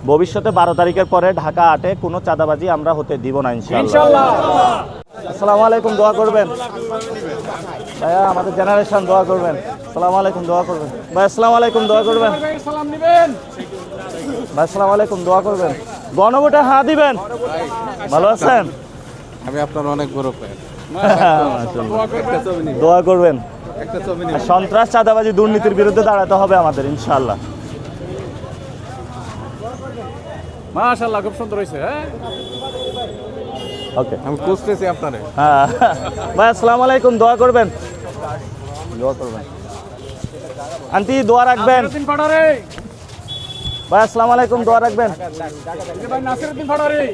ভবিষ্যতে 12 তারিখের পরে ঢাকা 8-এ কোনো চাঁদাবাজি আমরা হতে দিব না ইনশাআল্লাহ। আসসালামু আলাইকুম, দোয়া করবেন ভাইয়া, আমাদের জেনারেশন দোয়া করবেন। আসসালামু আলাইকুম, দোয়া করবেন ভাই। আসসালামু আলাইকুম, দোয়া করবেন ভাই। আসসালামু আলাইকুম, দোয়া করবেন। গণভোটে হ্যাঁ দিবেন। ভালো আছেন? আমি আপনার অনেক বড় ফ্যান। দোয়া করবেন। সন্ত্রাস, চাঁদাবাজি, দুর্নীতির বিরুদ্ধে দাঁড়াতে হবে আমাদের ইনশাআল্লাহ। মাশাআল্লাহ, খুব সুন্দর হয়েছে। হ্যাঁ, ওকে, আমি খুঁজতেছি আপনারে। হ্যাঁ ভাই, আসসালামু আলাইকুম, দোয়া করবেন। দোয়া করবেন আন্টি, দোয়া রাখবেন ভাই। আসসালামু আলাইকুম, দোয়া রাখবেন।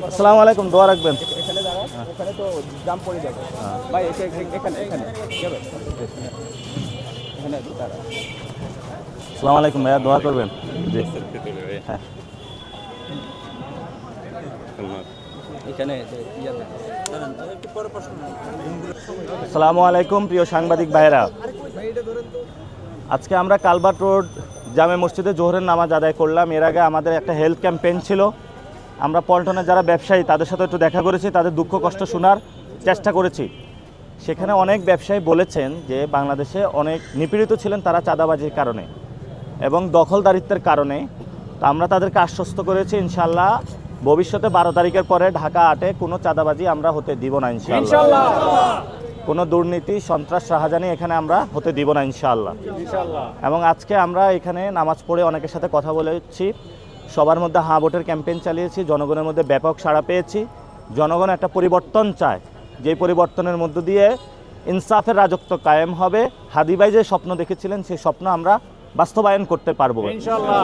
আসসালামু আলাইকুম, দোয়া রাখবেন। আসসালামু আলাইকুম ভাইয়া, দোয়া করবেন। জি হ্যাঁ। আসসালামু আলাইকুম প্রিয় সাংবাদিক ভাইরা, আজকে আমরা কালভার্ট রোড জামে মসজিদে জোহরের নামাজ আদায় করলাম। এর আগে আমাদের একটা হেলথ ক্যাম্পেইন ছিল। আমরা পল্টনের যারা ব্যবসায়ী তাদের সাথে একটু দেখা করেছি, তাদের দুঃখ কষ্ট শোনার চেষ্টা করেছি। সেখানে অনেক ব্যবসায়ী বলেছেন যে বাংলাদেশে অনেক নিপীড়িত ছিলেন তারা চাঁদাবাজির কারণে এবং দখলদারিত্বের কারণে। তো আমরা তাদেরকে আশ্বস্ত করেছি ইনশাআল্লাহ ভবিষ্যতে 12 তারিখের পরে ঢাকা 8-এ কোনো চাঁদাবাজি আমরা হতে দিব না ইনশাআল্লাহ। কোনো দুর্নীতি, সন্ত্রাস, রাহাজানি এখানে আমরা হতে দিব না ইনশাআল্লাহ। এবং আজকে আমরা এখানে নামাজ পড়ে অনেকের সাথে কথা বলেছি, সবার মধ্যে হ্যাঁ ভোটের ক্যাম্পেইন চালিয়েছি, জনগণের মধ্যে ব্যাপক সাড়া পেয়েছি। জনগণ একটা পরিবর্তন চায়, যেই পরিবর্তনের মধ্য দিয়ে ইনসাফের রাজত্ব কায়েম হবে। হাদি ভাই যে স্বপ্ন দেখেছিলেন সেই স্বপ্ন আমরা বাস্তবায়ন করতে পারবো ইনশাআল্লাহ।